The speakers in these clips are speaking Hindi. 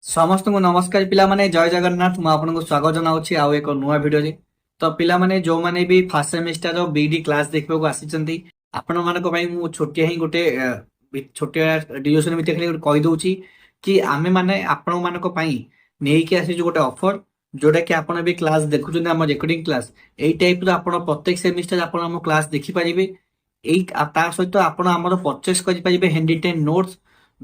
समस्त को नमस्कार पिला माने जय जगन्नाथ मु आपन को स्वागत जनाउछि आउ एक नुआ वीडियो रे। तो पिला माने जो माने भी फर्स्ट सेमेस्टर रो बीडी क्लास देखबो को आसीचंती आपन माने को भाई मु छोटिया ही गोटे छोटिया डिस्कशन में देखले कहि दउछि कि आमे माने आपन माने को पई नेई के आसी जो गोटे ऑफर जोटा कि आपन भी क्लास देखुछन हम रिकॉर्डिंग क्लास एई टाइप रो आपन प्रत्येक सेमेस्टर आपन हम क्लास देखि परिबे। एई ता सहित आपन हमर परचेस करि परिबे हैंडीटेन नोट्स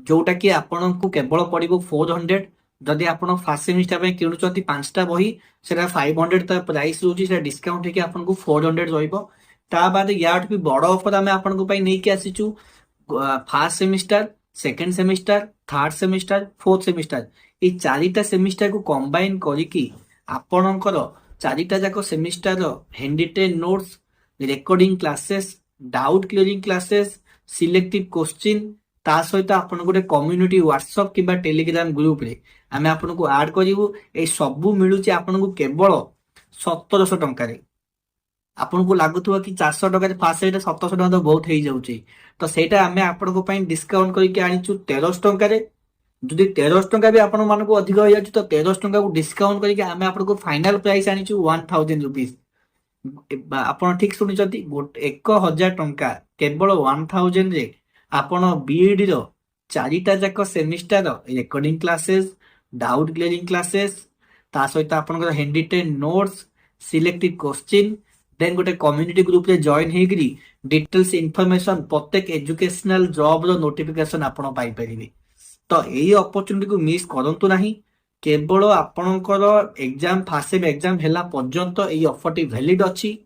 जोटा कि आपन को केवल पड़िबो 400। जदि आपण फर्स्ट सेमिस्टर में किणुचंती 5टा बही सेटा 500 ता प्राइस रोची सेटा डिस्काउंट हेके आपन को 400 रहइबो। ता बाद याट भी बड़ ऑफर आमे आपन को पई नै के आसीचू first semester second semester third semester fourth semester ए चारिटा सेमिस्टर को कंबाइन करिकी आपणकर चारिटा जाको सेमिस्टर रो handwritten notes recording classes doubt clearing classes selective question ता सहित आपन गोटे कम्युनिटी व्हाट्सएप किबा टेलीग्राम ग्रुप रे आमे आपन को ऐड करिवु। ए सबु मिलुची आपन को केवल 1700 टंका रे। आपन को लागुथुवा कि 400 टंका रे फास्ट एटा 1700 टंका तो बहुत हेई जाउची। तो सेटा आमे आपन को पई डिस्काउंट करिके आनिचु 1300 टंका रे। जदि 1300 टंका भी आपन मान को अधिक हो जाउची तो 1300 टंका को डिस्काउंट करिके आमे आपन को फाइनल प्राइस आनिचु 1000 रुपीस। आपण ठीक सुनिचंती 1000 टंका केवल 1000 रे आपण बीएडी रो चारिटा जाक semester recording classes doubt clearing classes ता सहित आपन हैंडीटेन नोट्स सिलेक्टिव क्वेश्चन देन गोटे कम्युनिटी ग्रुप रे जॉइन हेगरी डिटेल्स इन्फॉर्मेशन प्रत्येक एजुकेशनल जॉब रो नोटिफिकेशन आपण पाई परिबे। तो एई अपॉर्चुनिटी को मिस करंतु नाही। केवल आपणकर एग्जाम फर्स्ट सेम एग्जाम हेला पर्यंत एई ऑफर टी वैलिड अछि।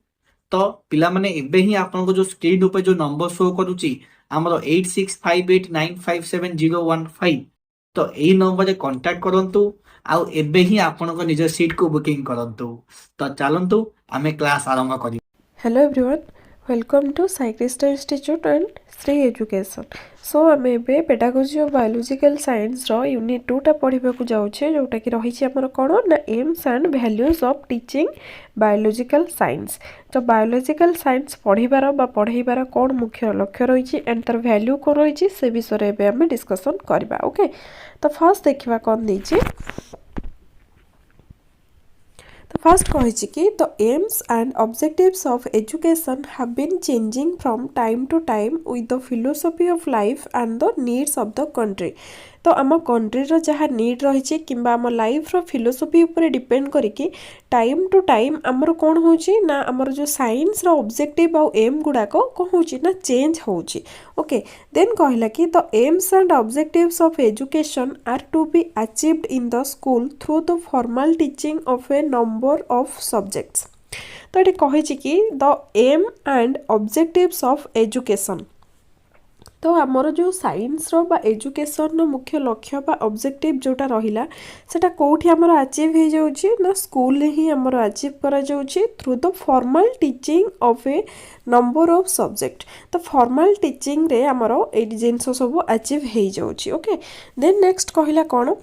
तो पिला माने एबे ही आपन को जो स्क्रीन ऊपर जो नंबर शो करूची हमरो 8658957015 तो एई नंबर रे कांटेक्ट करंतु आउ एबे ही आपन को निज सीट को बुकिंग करंतु। तो चलंतु आमे क्लास आरंभ करी। Hello everyone, welcome to Cyclista Institute and Sri Education. So आमे एबे पेडागोजी ऑफ बायोलॉजिकल साइंस रो यूनिट 2 टा पढिबा को जाउछे जोटा कि रही छै हमर कोन ना AIIMS and values of teaching biological science. तो बायोलॉजिकल साइंस पढिबार बा पढाइबार कोन मुख्य लक्ष्य रही छै एंड तर वैल्यू को रही छै से विषय रे एबे आमे डिस्कशन करबा। ओके, तो फर्स्ट देखिबा कोन दै छै। The first कहिछि कि the aims and objectives of education have been changing from time to time with the philosophy of life and the needs of the country. तो आम कंट्री रो जहाँ नीड रही किंबा आम लाइफ रो फिलोसफी ऊपर डिपेंड करिकी टाइम टू टाइम आमर कौन होची ना आमर जो साइंस रो ऑब्जेक्टिव आउ एम गुडाक कौन होची ना चेंज होची। ओके, देन कहला कि the aims and objectives of education are to be achieved in the school through the formal teaching of a number of subjects. तो ये कहिछि कि the aim and objectives of education तो आमर जो साइंस रो बा एजुकेशन रो मुख्य लक्ष्य बा ऑब्जेक्टिव जोटा रहिला सेटा कोठी आमर अचीव हे जाउची ना स्कूल रे ही आमर अचीव करा जाउची through the formal teaching of a number of subject. तो फॉर्मल टीचिंग रे आमर ए जिंस सब अचीव हे जाउची। ओके, देन नेक्स्ट कहिला कोन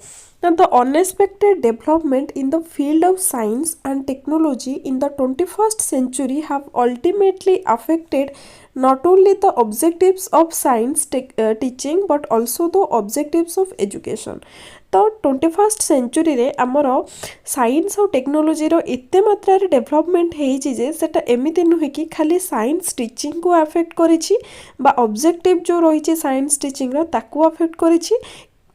the unexpected development in the field of science and technology in the 21st century have ultimately affected not only the objectives of science teaching but also the objectives of education. तो 21st सेंचुरी रे आमर साइंस और टेक्नोलोजी रो एते मात्रा रे डेवलपमेंट हेइछि जे सेटा एमिति नुहे कि खाली साइंस टीचिंग को अफेक्ट करिछि बा ऑब्जेक्टिव जो रहिछि साइंस टीचिंग रो ताकू अफेक्ट करिछि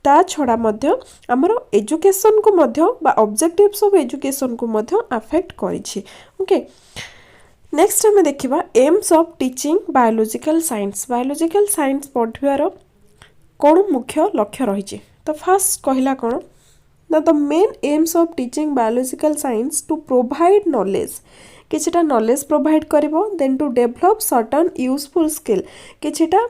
ता छड़ा मध्य आमर एजुकेशन को मध्य बा ऑब्जेक्टिव्स ऑफ एजुकेशन को मध्य अफेक्ट करिछि। ओके, नेक्स्ट हमें देखिबा aims of teaching biological science. Biological science पढ़िबार कोन मुख्य लक्ष्य रहिछि। तो फर्स्ट कहिला कोन ना the main aims of teaching biological science to provide knowledge किछटा नॉलेज प्रोवाइड करिवो then to develop certain useful skill किछटा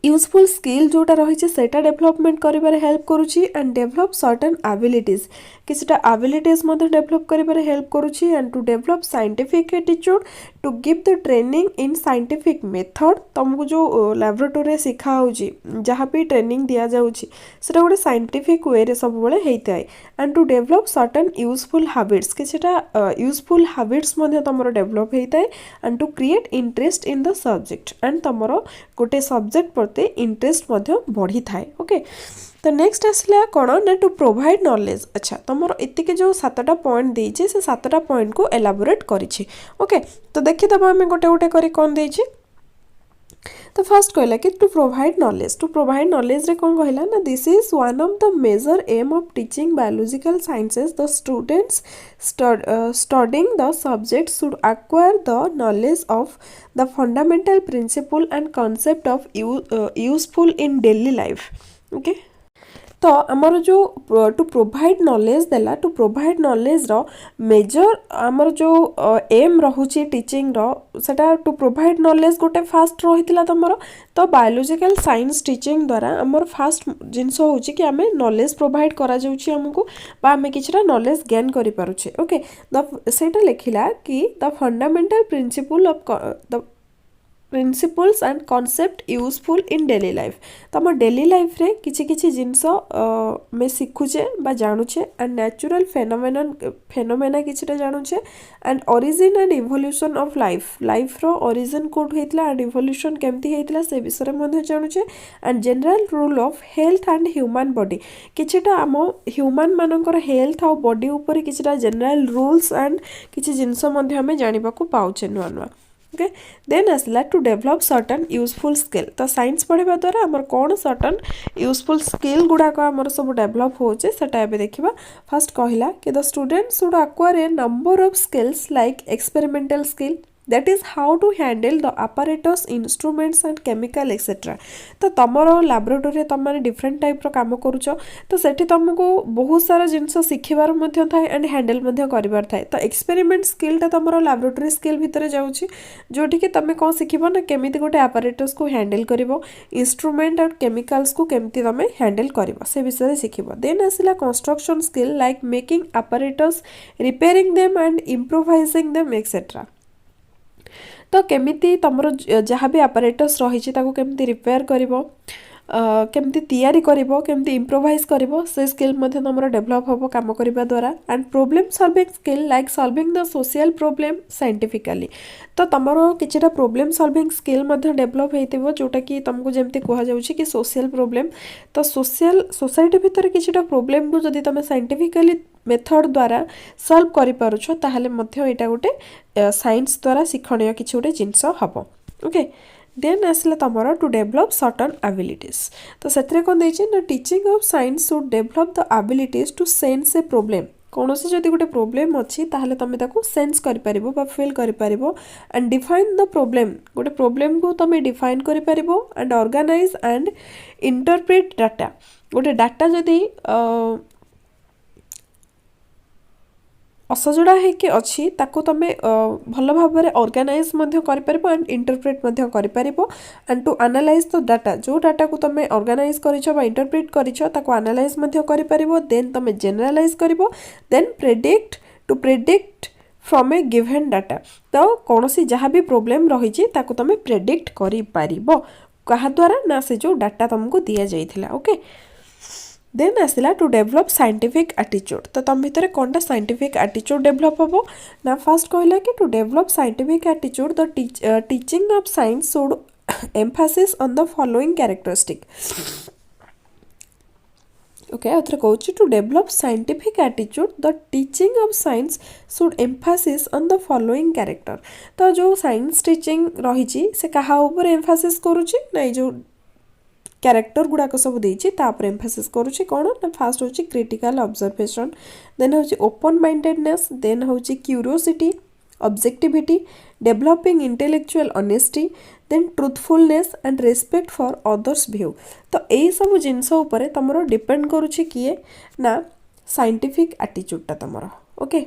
यूजफुल स्किल जोटा रही सेटा डेवलपमेंट करिबारे हेल्प करूची एंड डेवलप सर्टेन एबिलिटीज किछटा एबिलिटीज मध्य डेवलप करिबारे हेल्प करूची and to develop scientific attitude to give the training in scientific method. तुमको जो लैबोरेटरी सिखा होची जहाँ भी ट्रेनिंग दिया जाउची सेटा गोटे साइंटिफिक वे रे सब बेले हेइताय and to develop certain useful habits किछटा यूजफुल हैबिट्स मध्य तमरो डेवलप हेइताय and to create interest in the subject and तमरो गोटे सब्जेक्ट प्रति इंटरेस्ट बढ़ी थाए ओके। तो नेक्स्ट आसला कौन ना टू प्रोवाइड नॉलेज। अच्छा तुम इतने जो 7टा पॉइंट देछि से 7टा पॉइंट को एलाबोरेट करिछि ओके। तो देखिदब आम गोटे गोटे करी कौन देछि। तो फर्स्ट कहला कि टू प्रोवाइड नॉलेज रे कौन कहला ना this is one of the major aim of teaching biological sciences the students studying the subject should acquire the knowledge of the fundamental principle and concept of useful in daily life okay। तो आमर जो टू प्रोवाइड नॉलेज देला टू प्रोवाइड नॉलेज रो मेजर आमर जो एम रहुची टीचिंग रो सेटा टू प्रोवाइड नॉलेज गोटे फास्ट रहितला तमरो। तो बायोलॉजिकल साइंस टीचिंग द्वारा आमर फास्ट जिनस होची कि आमे नॉलेज प्रोवाइड करा जाउची हमको बा आमे किछरा नॉलेज गेन करि पारुछे ओके। द सेटा लिखिला कि the fundamental principle of the principles and concept useful in daily life. तो आम डेली लाइफ रे किछि किछि जिनस में शिखुचे बा जानुचे एंड नेचुरल फेनोमेना किछिटा जानुचे and origin and evolution of life रो ओरिजिन कोड हेतला एंड इवोल्यूशन केमती हेतला से विषय मध्ये जानुचे and general rule of health and human body किछिटा आम ह्यूमन मानकर हेल्थ और बॉडी ऊपर किछिटा जनरल रूल्स एंड किछि जिनस मध्ये हमें जानिबा को पाउचे नुआ नुआ ओके। देन आसला to develop certain useful skill. तो साइंस पढ़ा द्वारा आमर कौन सर्टन यूजफुल स्किल गुड़ाक आमर सब डेभलप होचे सेटा एबे देखिबा। फर्स्ट कहला कि the student should acquire a number of skills like experimental skill that is how to handle the apparatus instruments and chemical etc। तो तमरो लैबोरेटरी तुम माने डिफरेंट टाइप रो काम करूछ तो सेठी तुमको बहुत सारा जिंस शिखिबार मध्ये थाए एंड हैंडल मध्ये करिबार थाए। तो एक्सपेरिमेंट स्किल ता तमरो लैबोरेटरी स्किल भितरे जाउची जोठी कि तमे कोन शिखिबो ना केमिति गोटे apparatus को हैंडल करिवो इंस्ट्रूमेंट और केमिकल्स को केमिति तमे हैंडल करिवो से विषय शिखिबो। देन आसिला construction skill like making apparatus repairing them and improvising them etcetera. तो केमिति तमरो जहाँ भी अपरेटस रही केमिति रिपेयर करिवो केमिति तैयारी करिवो केमिति इम्प्रोवाइज करिवो से स्किल मध्ये तमरो डेभलप होबो काम करिबा द्वारा and problem solving skill like solving the social problem scientifically. तो तमरो किछटा प्रॉब्लम सॉल्विंग स्किल मध्ये डेभलप हेतिबो जोटा कि तुमको जेमति कहा जाउछि कि सोशल प्रॉब्लम। तो सोशल सोसाइटी भितर किछटा प्रॉब्लम को जदि तमे साइंटिफिकली मेथड द्वारा सॉल्व करि पारुछो ताहले मध्ये एटा गोटे साइंस द्वारा शिक्षणीय किछि गोटे जिंस हबो ओके। देन आसला तमरो टू डेभलप सर्टन एबिलिटीज। तो सेतरे कोन देछि ना teaching of science should develop the abilities to sense a problem. कौनसी जदि गोटे प्रोब्लेम अच्छी ताहले तमे ताको सेंस करि परिबो बा फील करि परिबो एंड डिफाइन द प्रॉब्लम गोटे प्रॉब्लम को तमे डिफाइन करि परिबो and organise and interpret data. गोटे डाटा जदि असजड़ा है अच्छी ताको तमे भल भाव में ऑर्गेनाइज कर परिबो एंड इंटरप्रेट कर परिबो and to analyse the data जो डाटा को तमे ऑर्गेनाइज करिछो बा इंटरप्रेट करिछो ताको एनालाइज कर परिबो देन तमे जनरलाइज करिबो then predict from a given data. तो कौनसी जहाँ भी प्रॉब्लम रही ताको तमे प्रेडिक्ट करि परिबो कहा द्वारा ना से जो डाटा तुमको दिया जाइथिला ओके। देन आसला टू डेभलप साइंटिफिक एटीट्यूड। तो तुम भितर कौन साइंटिफिक एटीट्यूड डेभलप हम ना फर्स्ट कहला कि to develop scientific attitude the teaching of science should emphasis on the following characteristic okay. आउथरे कहूँ to develop scientific attitude the teaching of science should emphasis on the following character. तो जो साइंस टीचिंग रही से कहा ऊपर एम्फासिस करुच्ची ना जो कैरेक्टर गुड़ाक सब देछि तापर एम्फासिस करुछि कौन ना फास्ट होछि क्रिटिकल ऑब्जर्वेशन देन होछि ओपन माइंडेडनेस देन होछि curiosity objectivity developing intellectual honesty then truthfulness and respect for others view. तो यही सब जिनस ऊपर तमरो डिपेंड करुछि किए ना साइंटिफिक एटीट्यूडटा तमरो ओके।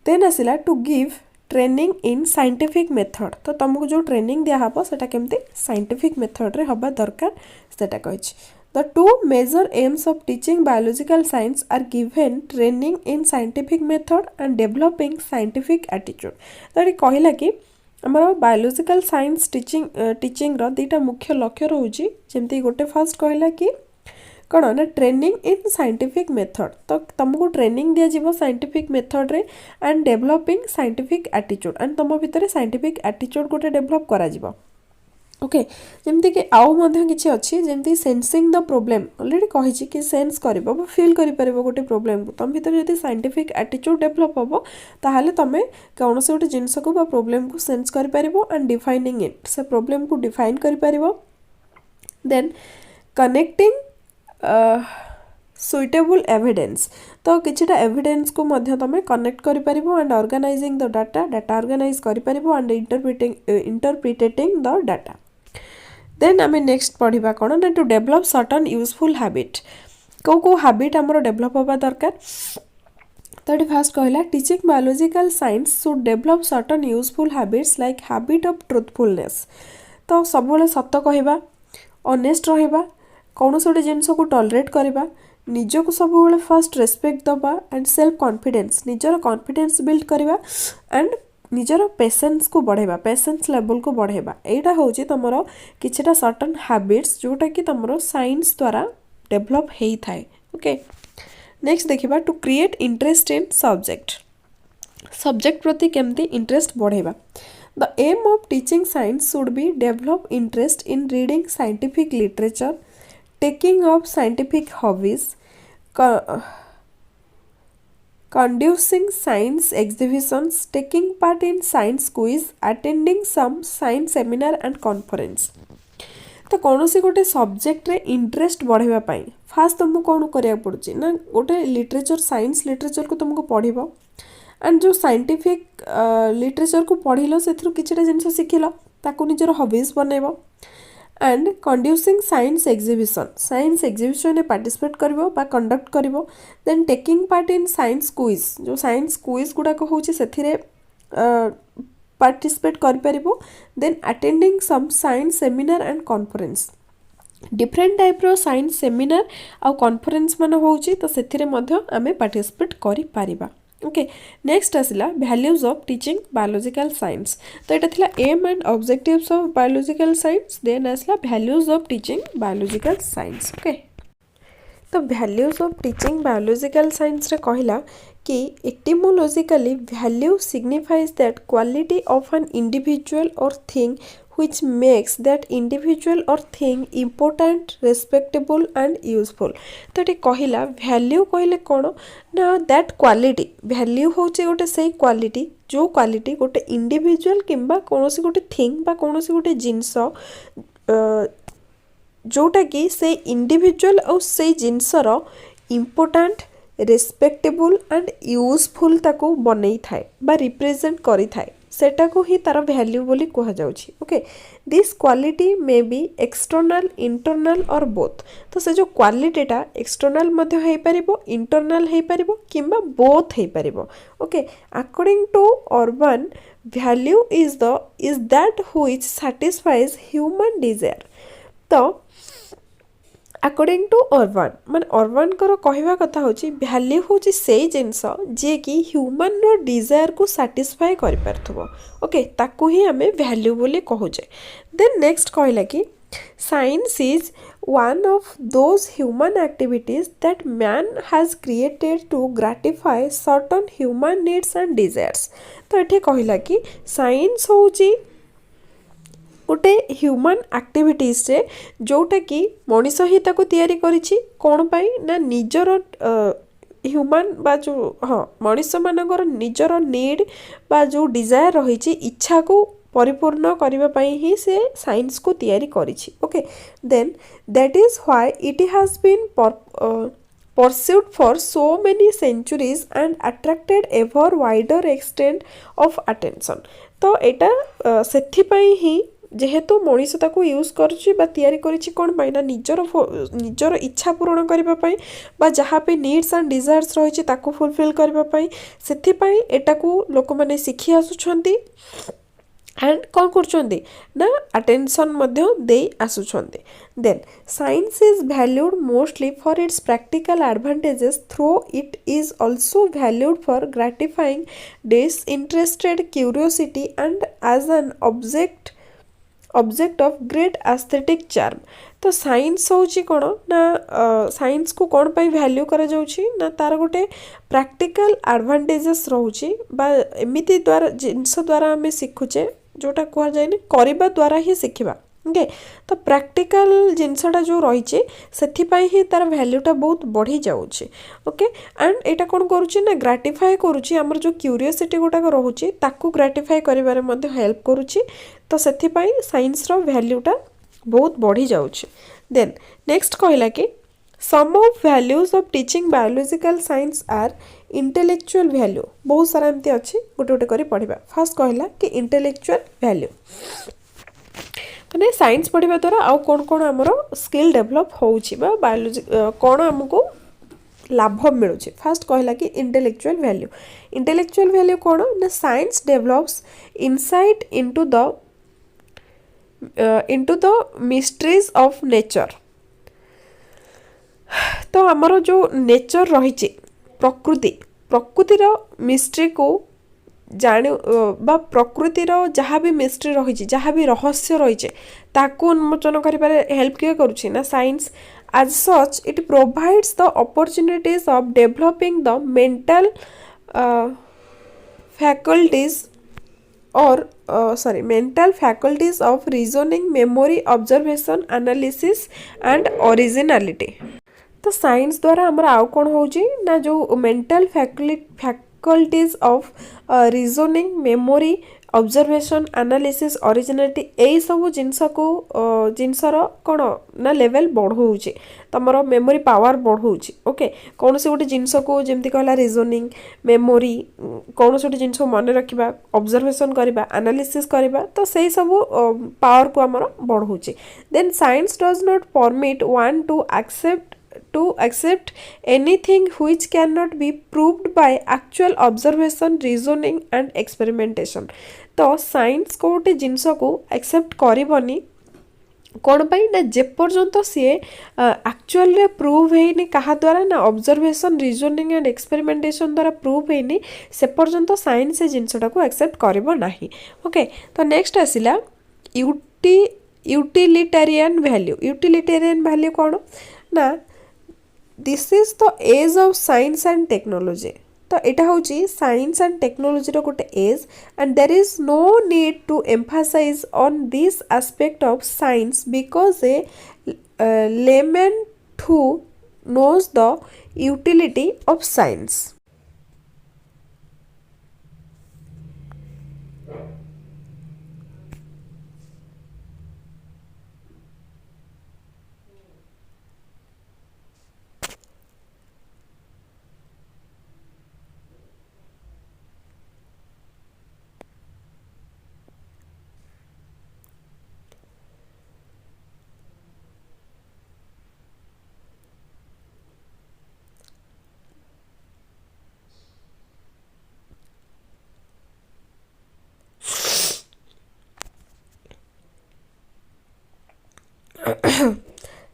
देन आसिला to give training in scientific method. तो तुमको जो ट्रेनिंग दिया हबो सेटा केमती साइंटिफिक मेथड रे हबा दरकार सेटा कहिछि। The two major aims of teaching biological science are given training in scientific method and developing scientific attitude. तो ये कहला कि हमर बायोलॉजिकल साइंस टीचिंग रो दुटा मुख्य लक्ष्य रहउछि जेमती गोटे फर्स्ट कहला कि कौन ना ट्रेनिंग इन साइंटिफिक मेथड। तो तुमको ट्रेनिंग दिया जीवो साइंटिफिक मेथड रे and developing scientific attitude and तुम भितर साइंटिफिक एटीट्यूड गोटे डेवलप करा जीवो ओके जमती कि आउ मध्य किछि अछि जेमती सेंसिंग द प्रॉब्लम ऑलरेडी कहि कि सेंस करबो बा फील करि परबो गोटे प्रॉब्लम को तम भीतर यदि साइंटिफिक एटीट्यूड डेवलप हबो ताहाले तमे कौनसे गोटे जिंस को बा प्रॉब्लम को सेंस करि परबो एंड डिफाइनिंग इट से प्रॉब्लम को डिफाइन करि परबो देन कनेक्टिंग सुइटेबल एविडेंस तो किछटा एविडेंस को मध्य तमे कनेक्ट करि परबो and organising the data organise करि परबो and interpreting the data then आम नेक्स्ट पढ़ा कौन ना to develop certain useful habit कौ हैबिट आमर डेभलप हवा दरकार तो ये फास्ट कहला teaching biological science should develop certain useful habits like habit of truthfulness तो सब सत कहवा ऑनेस्ट रहिबा कौन गोटे जिनस को टॉलरेट करवा निजको सब फास्ट रेस्पेक्ट दबा एंड सेल्फ कॉन्फिडेंस निजर कॉन्फिडेंस बिल्ड करवा एंड निजर पेशेंस को बढ़ेबा पेशेंस लेवल को बढ़ेबा एटा होची तमरो किछटा सर्टन हैबिट्स जोटा कि तमरो साइंस द्वारा डेवलप हेई थाए ओके नेक्स्ट देखिबा to create interest in subject प्रति केमती इंटरेस्ट बढ़ेबा the aim of teaching science should be develop interest in reading scientific literature taking up scientific hobbies conducting science exhibitions, taking part in science quiz, attending some science seminar and conference. तो कौन सी गोटे सब्जेक्ट रे इंटरेस्ट बढ़ेबा पाई फास्ट तुमको कौन करिया पड़ुची ना गोटे लिटरेचर साइंस लिटरेचर को तुमको पढ़िबो एंड जो साइंटिफिक लिटरेचर को पढ़िलो सेथरु किछटा जिंस सिखिलो ताको निजर हॉबीज बनेबो and conducing science exhibition participate करिवो बा कंडक्ट करिवो then taking part in science quiz जो साइंस क्विज गुड़ाक होची सेथिरे पार्टिसिपेट करि परिबो then attending some science seminar and conference different type रो साइंस सेमिनार आ कॉन्फ्रेंस मान होची तो सेथिरे मध्य आमे पार्टिसिपेट करि पारिबा ओके नेक्स्ट आसला values of teaching biological science तो यहाँ थिला aim and objectives of biological science then आसला values of teaching biological science okay तो values of teaching biological science रे कहला कि etymologically value signifies that quality of an individual और thing which makes that individual or thing important, respectable and useful तो ये कहला वैल्यू कहले कौन ना दैट क्वालिटी वैल्यू होचे गोटे से क्वालिटी जो क्वालिटी गोटे इंडिविजुअल किंबा कौन सी गोटे थिंग बा कौन सी गोटे जिनस जोटा कि से इंडिविजुअल और से जिनसर इम्पोर्टाट रेस्पेक्टेबल एंड यूजफुल ताको बनई थाए बा रिप्रेजेंट करी थाए सेटा को ही तार वैल्यू बोली कहा जाउछि okay this quality may be external internal और बोथ तो से जो क्वालिटीटा एक्सटर्नल मध्य हेई परिबो इंटरनल हेई परिबो किंबा बोथ हेई परिबो okay according to Urban value is that which satisfies human desire तो अकॉर्डिंग टू अर्बन माने अर्बन कर कहवा कथा होची वैल्यू होची से जिनस जे कि ह्यूमन रो डिजायर को सैटिस्फाई करि परथबो ओके ताको ही हमें वैल्यू बोली कहूचे देन नेक्स्ट कहला कि science is one of those human activities that man has created to gratify certain human needs and desires तो एठी कहला कि साइंस होची गोटे ह्यूमन एक्टिविटीज रे जोटा कि मनीष ही ताको तैयारी करिछि कोन पाई ना निजर ह्यूमन बा जो हाँ मनीष मानकर निजर नीड बा जो डिजायर रही इच्छा को परिपूर्ण करने पाई ही से साइंस को तैयारी करिछि okay then that is why it has been pursued for so many centuries and attracted ever wider extent of attention तो एटा सेथि पाई ही जेहेतु मनीष ताको यूज करछि बा तैयारी करिछि कोन पाई ना निजर इच्छा पूर्ण करबा पाई बा जहाँ पे नीड्स एंड डिजायर्स रहिछि ताको फुलफिल करबा पाई सेथि पाई एटा को लोक माने सिखि आसुछंती एंड कौन करछंती ना अटेंशन मध्य दे आसुछंती then science is valued mostly for its practical advantages though it is also valued for gratifying disinterested curiosity and as an object of great aesthetic charm तो साइंस होची कोन ना साइंस को कोन पाई वैल्यू करा जाउची ना तार गोटे प्रैक्टिकल एडवांटेजेस रहउची बा एमिति द्वारा जिंस द्वारा हमें सिखुचे जोटा कह जाए करबा द्वारा ही सिखिबा ओके तो प्रैक्टिकल जिनसटा जो रही ही तार वैल्यूटा बहुत बढ़ी जाऊँचे ओके एंड एटा कौन करुच्ची ना ग्राटिफाए करुच्ची आमर जो क्यूरियोसिटी गुटाक रोचे ताकू ग्राटिफाए करिबारे मध्ये हेल्प करुच्ची तो सेथिपाई साइंस रो वैल्यूटा बहुत बढ़ी जाऊँचे देन नेक्स्ट कहला कि some of values of teaching biological science are intellectual value बहुत सारा एमती अच्छी गोटे गोटे करी पढ़िबा फर्स्ट कहला कि इंटेलेक्चुअल वैल्यू माने साइंस पढ़िबा द्वारा आउ कोन कोन हमरो स्किल डेवलप होउची बा बायोलॉजी कोन हमको लाभ मिलू फर्स्ट कहला कि इंटेलेक्चुअल वैल्यू कौन ना science develops insight into the mysteries of nature तो हमरो जो नेचर रही प्रकृतिर मिस्ट्री को जाने बा प्रकृतिर जहाँ भी मिस्ट्री रही जहाँ भी रहस्य रही ताकू उन्मोचन करिबारे हेल्प किए करुछि ना science as such it provides the opportunities of developing the mental faculties mental faculties of reasoning memory observation analysis and originality तो साइंस द्वारा हमरा आउ कोन होउची ना जो mental faculties of reasoning memory observation analysis originality यही सब जिनस को जिनसर कौन ना लेवल बढ़ाऊे तुमर मेमोरी पावर बढ़ाऊे ओके कौन से गोटे जिनस को जमी कहला रीजनिंग मेमोरी कौन से गोटे जिनस मन रखा ऑब्जर्वेशन करवा एनालिसिस करवा तो सही सब पावर को आमर बढ़ाऊे then science does not permit one to accept anything which cannot be proved by actual observation reasoning and experimentation तो साइंस को गोटे जिनस को एक्सेप्ट करबनी कौन पाई ना जे पर्यंत सी एक्चुअल प्रूव होनी क्या द्वारा ना ऑब्जर्वेशन रीजनिंग एंड एक्सपेरिमेंटेशन द्वारा प्रूव होनी से पर्यंत साइंस से जिनसटा को एक्सेप्ट करब नाही ओके तो नेक्स्ट आसिला यूटिलिटेरियन वैल्यू कौन ना this is the age of science and technology तो यहाँ हूँ साइंस एंड टेक्नोलॉजी गोटे age and there is no need to emphasise on this aspect of science because a layman who knows the utility of science.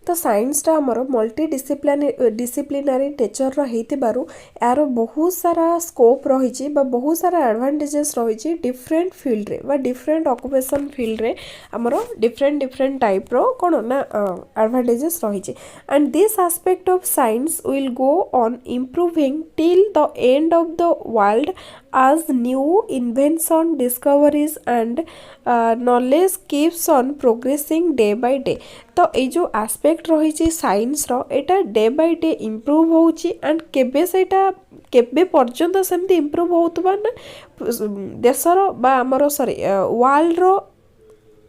तो साइंसटा आमर मल्टी डिसिप्लिनारी टेचर रही यार बहुत सारा स्कोप रही बहुत सारा एडवांटेजेस रही डिफरेंट फील्ड रे बा डिफरेंट ऑक्युपेशन फील्ड रे आमर डिफरेंट टाइप रो कौन ना एडवांटेजेस रही and this aspect of science will go on improving till the end of the world as new invention discoveries and knowledge keeps on progressing day by day तो ये जो एस्पेक्ट रही science row Etah day by day improve होउची एंड केबे सेटा केबे पर्यंत सेमती इम्प्रूव होतबा ना देशर बा हमर सॉरी वर्ल्ड रो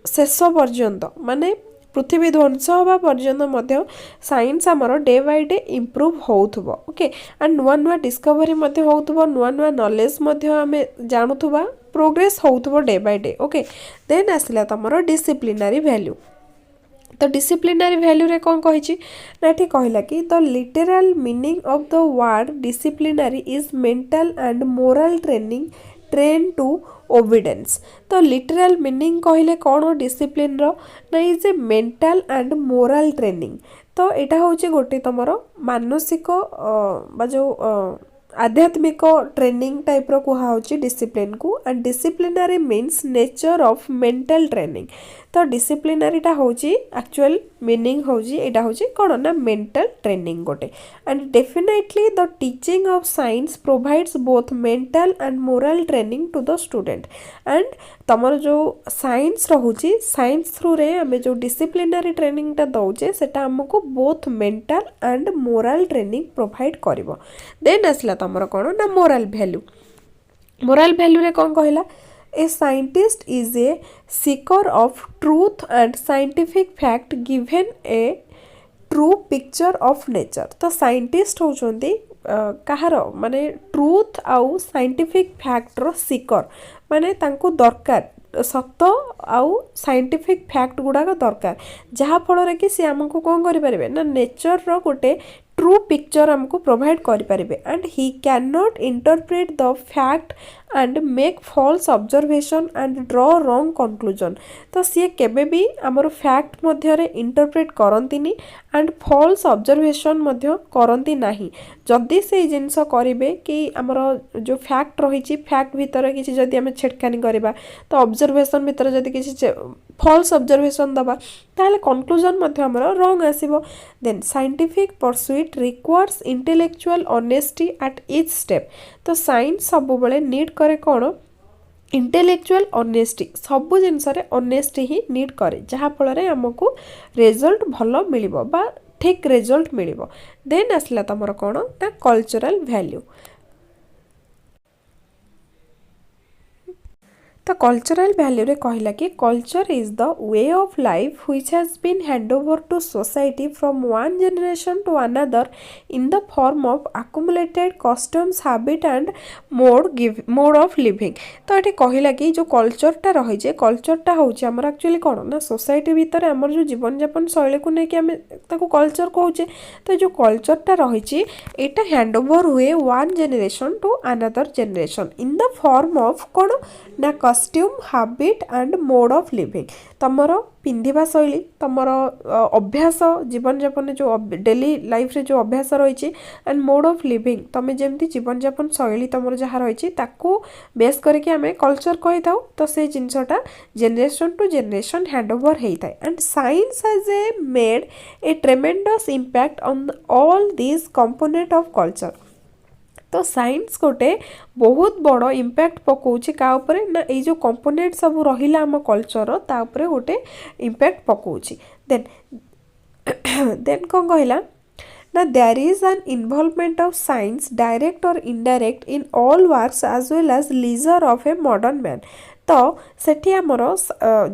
शेष पर्यंत माने पृथ्वी ध्वंस हवा पर्यंत मध्य साइंस आमर डे बाय डे इम्प्रूव होउथबो ओके एंड नुआ नुआ डिस्कवरी मध्य होउथबो नुआ नुआ नॉलेज मध्य हमें जानुथबा प्रोग्रेस होउथबो day by day okay then आसला तमरो डिसिप्लिनरी वैल्यू तो डिसिप्लिनरी वैल्यू रे कौन कही ना ये कहला कि the literal meaning of the word disciplinary is mental and moral training train to obedience तो लिटरल मीनिंग कहले कौन डिसिप्लिन रो ना is a mental and moral training तो यहाँ हूँ गोटे तुम मानसिक बा जो आध्यात्मिक ट्रेनिंग टाइप रो कुहा होची डिसिप्लिन को and disciplinary means nature of mental training तो डिसिप्लिनारीटा होची एक्चुअल मीनिंग होची एटा होची कोन ना मेंटल ट्रेनिंग गोटे and definitely the teaching of science provides both mental and moral training to the student and तमर जो साइंस रहुची साइंस थ्रू रे हमें जो डिसिप्लिनरी ट्रेनिंग टा दउचे सेटा हमको both mental and moral training provide करिवो देन असला तमर कोन ना मोरल वैल्यू रे कोन कहला A scientist is a seeker of truth and scientific fact given a true picture of nature. तो साइंटिस्ट होचंदी कहार माने ट्रूथ आउ साइंटिफिक फैक्ट रो सीकर माने तांको दरकार सत आउ साइंटिफिक फैक्ट गुड़ाक दरकार जहाँ फल कि सी आमको कौन करें ना नेचर रो गोटे ट्रू पिक्चर हमको प्रोवाइड करें and he can not interpret the fact and make false observation and draw wrong conclusion तो सी केबे भी आमर फैक्ट मध्य इंटरप्रेट करंतिनी एंड फॉल्स ऑब्जर्वेशन मध्य करंती नाही जदि से जिनस करेंगे कि आमर जो फैक्ट रही फैक्ट भितर किसी जदि आम छेड़खानी करवा तो ऑब्जर्वेशन भितर जदि किसी फॉल्स ऑब्जर्वेशन दबा ताहले कंक्लूजन मध्य आमर रॉन्ग आसीबो then scientific pursuit requires intellectual honesty at each step तो साइंस सब बेले नीड करे कौन इंटेलेक्चुअल ऑनेस्टी सब जिनस ऑनेस्टी ही नीड करे जहाँ फल आमको रिजल्ट भल मिलिबो बा ठीक रिजल्ट मिलिबो देन आसला तमर कौन ना कल्चरल वैल्यू तो कल्चरल वैल्यू रे कहला कि culture is the way of life which has been hand over to society from one generation to another in the form of accumulated customs habit and mode of living तो ये कहला कि जो कल्चरटा रही है कल्चरटा होची हमर एक्चुअली कौन ना सोसाइटी भितर हमर जो जीवन यापन शैली को लेकिन आम ताको कल्चर कहूचे तो जो कल्चरटा रही एटा हैंड ओवर हुए one generation to another generation in the form of कौन ना costume habit and mode of living तमर पिंधिबा शैली तमर अभ्यास जीवन यापन जो डेली लाइफ रे जो अभ्यास रही एंड मोड ऑफ लिविंग तमें जमती जीवन यापन शैली तमर जहाँ रही ताकू बेस करके आम कल्चर कही था तो से जिनसटा generation to generation hand over होता है and science has a made a tremendous impact on all this component of culture तो साइंस गोटे बहुत बड़ इम्पैक्ट पकाउछि का ऊपर ना ये जो कंपोनेंट सब रहिला आम कल्चर ता ऊपर गोटे इम्पैक्ट पकाउछि देन देन कौन कहला ना there is an involvement of science direct और indirect in all works as well as leisure of a modern man तो सेठी आमर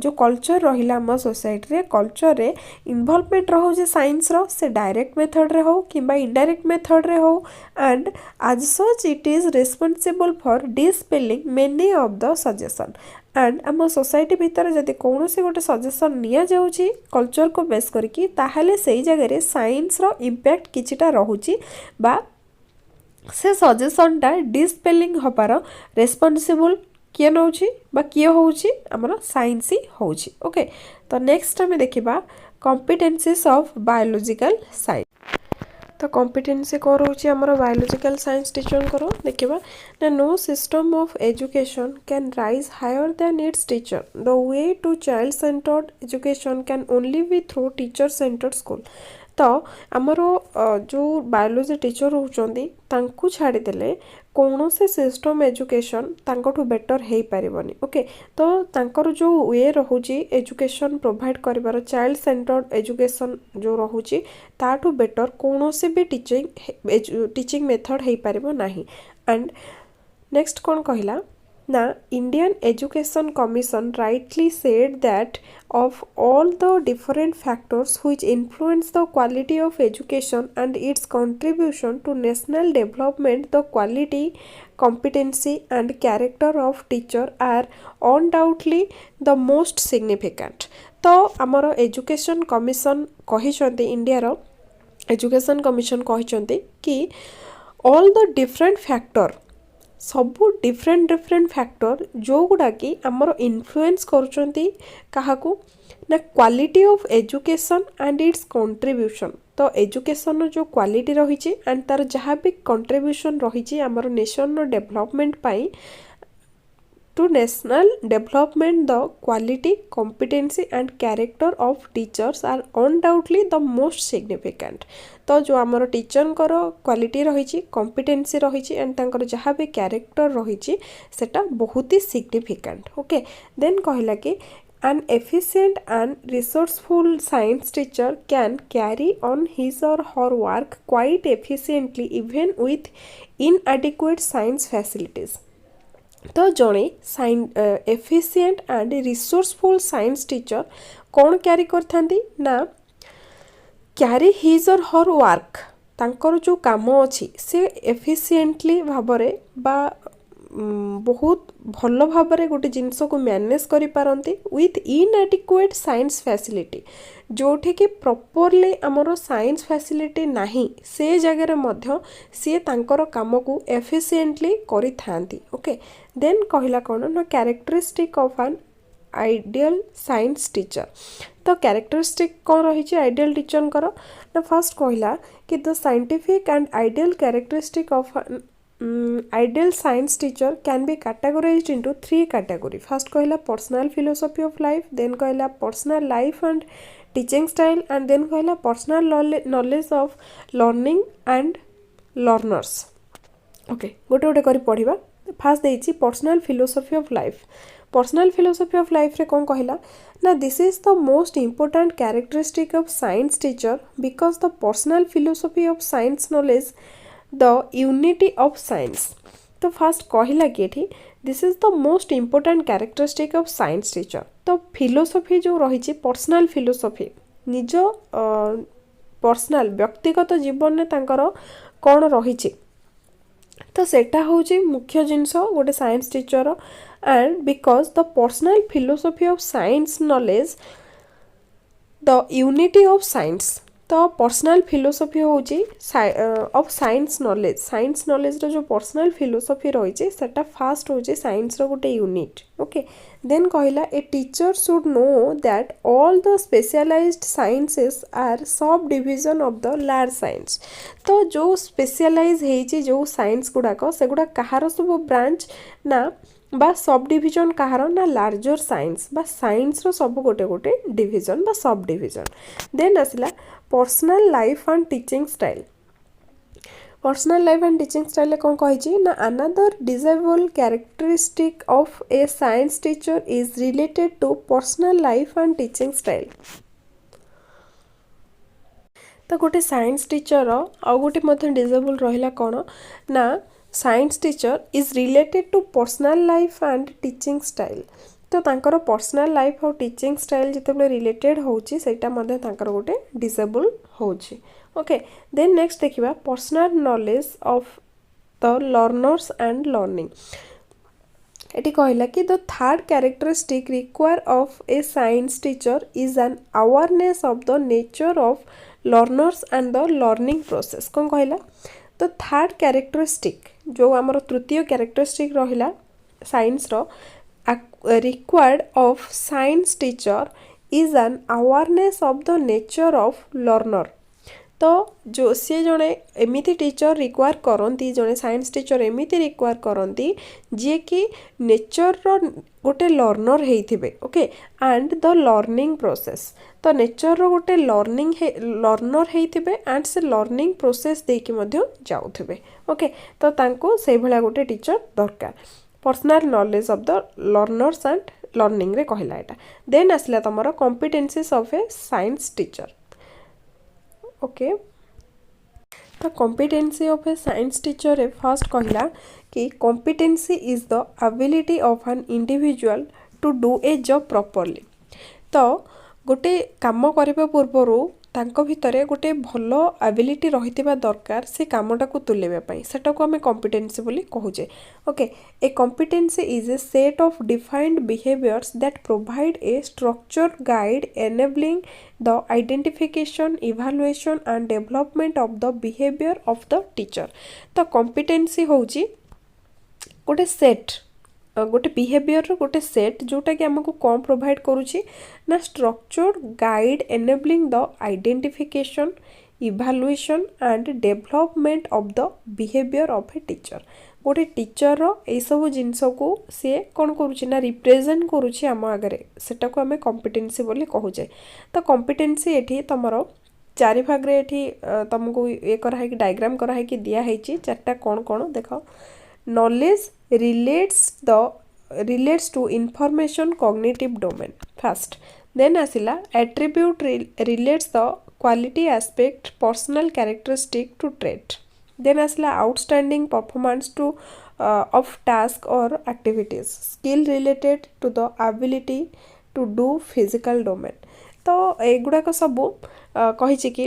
जो कल्चर रहिला आम सोसाइटी रे कल्चर रे इन्वॉल्वमेंट रहो साइंस रो से डायरेक्ट मेथड रे हो किंबा इनडायरेक्ट मेथड रे हो and as such it is responsible for dispelling many of the suggestion and आम सोसाइटी भितर जदि कौन से गोटे सजेशन निया जाउची कल्चर को बेस करके ताहले सेई जगह रे साइंस रो इम्पैक्ट किछिटा रहुची बा से सजेशनटा डिस्पेलिंग हबार रेस्पॉन्सिबल किए नौ किए हूँ आमर साइंस ही हूँ ओके तो नेक्स्ट आम देखा कॉम्पिटेंसीज ऑफ बायोलॉजिकल साइंस तो कॉम्पिटेंसी कौन रोचे आमर बायोलॉजिकल साइंस टीचर करो देखा ना no system of education can rise higher than its teacher the way to child centred education can only be through teacher centred school तो आमर जो बायोलॉजी टीचर होचंदी तांकु छाड़ीदेले कौन से सिस्टम एजुकेशन तांकठु बेटर हो पारिबनी ओके तो तांकर जो वे रहुची एजुकेशन प्रोवाइड करिवार चाइल्ड सेंटर्ड एजुकेशन जो रहुची ताठु बेटर कौन से भी टीचिंग मेथड हो पारिबो नाही एंड नेक्स्ट कौन कहला ना Indian education commission rightly said that of all the different factors which influence the quality of education and its contribution to national development the quality competency and character of teacher are undoubtedly the most significant तो आमर एजुकेशन कमिशन कहिसंती इंडिया रो एजुकेशन कमिशन कहिसंती कि all the different factor सबू डिफरेंट फैक्टर जो गुड़ा कि आमर इन्फ्लुएंस करुँच काहाकू ना quality of education and it's contribution तो एजुकेशन जो क्वालिटी रही एंड तार जहाँ भी कंट्रीब्यूशन रही आमर nation development pi to national development, the quality, competency and character of teachers are undoubtedly the most significant. तो जो आमर टीचर क्वालिटी रही कॉम्पिटेंसी रही एंड तांकर जहाँ भी कैरेक्टर रही सेटा बहुत ही सिग्निफिकेंट. ओके देन कहला कि an efficient and resourceful science teacher can carry on his or her work quite efficiently even with inadequate science facilities. तो जड़े efficient and resourceful science teacher कौन क्यारी करथांती ना क्यारी हिज और हर वर्क तांकर जो काम अच्छी से एफिशिएंटली भाबरे बा बहुत भल भाबरे गोटे जिनस को मैनेज करि पारंती विथ इनएडिक्वेट साइंस फैसिलिटी जोठी कि प्रॉपरली आमर साइंस फैसिलिटी नाही से जगह मध्य सी तांकर काम को एफिशिएंटली करि थांती. ओके देन कहला कौन ना characteristic of an ideal science teacher. तो कैरेक्टरिस्टिक कौन रही आइडियल टीचर कर ना फर्स्ट कहला कि the scientific and ideal characteristic of ideal science teacher can be categorized into three category. First कहला personal philosophy of life, then कहला personal life and teaching style, and then कहला personal knowledge of learning and learners. Okay गोटे गोटे करी पढ़िबा. फास्ट देइछि personal philosophy of life. Personal philosophy of life रे कोन कहला ना this is the most important characteristic of science teacher because the personal philosophy of science knowledge the unity of science. तो फास्ट कहला कि this is the most important characteristic of science teacher. तो फिलोसफी जो रही पर्सनल फिलोसफी निज पर्सनल व्यक्तिगत जीवन में तांकर कौन रही तो सेटा होची मुख्य जिनस गोटे science teacher. And because the personal philosophy of science knowledge the unity of science. तो पर्सनल फिलोसफी होची ऑफ साइंस नॉलेज रो जो पर्सनल फिलोसफी रही सेटा फास्ट होची साइंस रो गोटे यूनिट. ओके देन कहला a teacher should know that all the specialised sciences are sub division of the large science. तो जो स्पेशलाइज होईची जो साइंस गुड़ाक सेगुड़ा कहार सब ब्रांच ना बा सब डिविजन कहार ना लार्जर साइंस बा साइंस रो सब गोटे गोटे डिविजन बा सब डिविजन. देन आसला personal life and teaching style. Personal life and teaching style कौन कही ना another desirable characteristic of a science teacher is related to personal life and teaching style. तो गोटे साइंस टीचर आउ गोटे डिजायरेबल रहा कौन ना science teacher is related to personal life and teaching style. तो तांकर पर्सनल लाइफ और टीचिंग स्टाइल जिते रिलेटेड होची सेटा मध्ये तांकर गोटे डिसेबल होची. ओके देन नेक्स्ट देखिबा personal knowledge of the learners and learning. एटी कहला कि the third characteristic require of a science teacher is an awareness of the nature of learners and the learning process. कौन कहला तो थर्ड कैरेक्टरिस्टिक जो आमर तृतीय कैरेक्टरिस्टिक रहिला साइंस रो required of science teacher is an awareness of the nature of learner. तो जो सी जड़े एमती टीचर रिक्वायर करती जड़े साइंस टीचर एमती रिक्वायर करती जी कि नेचर रो गोटे लर्नर होइथिबे. Okay and the learning process. तो नेचर रो गोटे लर्नर होइथिबे एंड से लर्निंग प्रोसेस देकी मध्य जाउथिबे. ओके तो तांको से भला गोटे टीचर दरकार. Personal knowledge of the learners and learning रे कहला एटा. देन आसला तमरो competencies of a science teacher. Okay तो competency of a science teacher रे फर्स्ट कहला कि competency is the ability of an individual to do a job properly. तो गोटे काम करबा पूर्वरु तांको भितरे गोटे भल एबिलिटी रहितिबा दरकार से कामटा को तुलेबा पई सेटा को हमें कॉम्पिटेंसी बोली कहूजे. Okay a competency is a set of defined behaviours that provide a structure guide enabling the identification evaluation and development of the behaviour of the teacher. तो कॉम्पिटेंसी होची गोटे सेट गोटे बिहेवियर गोटे सेट जोटा कि आमको कौन प्रोवाइड करुच्ची ना structure guide enabling the identification evaluation and development of the behaviour of a teacher गोटे टीचर ये सब जिनस को सी कौन करुच्ची ना रिप्रेजेंट करुच्ची आम आगे सेटा को आम कॉम्पिटेंसी बोली कहूचे तो कॉम्पिटेंसी एठी तमरो चारि भाग रे एठी तुमको ये कराई डायग्राम कराई दिया चार्टा कौन कौन देख knowledge relates to information cognitive domain first then आसिला attribute relates the quality aspect personal characteristic to trait then आसिला outstanding performance to of task और activities skill related to the ability to do physical domain तो एगुड़ाक सब कही कि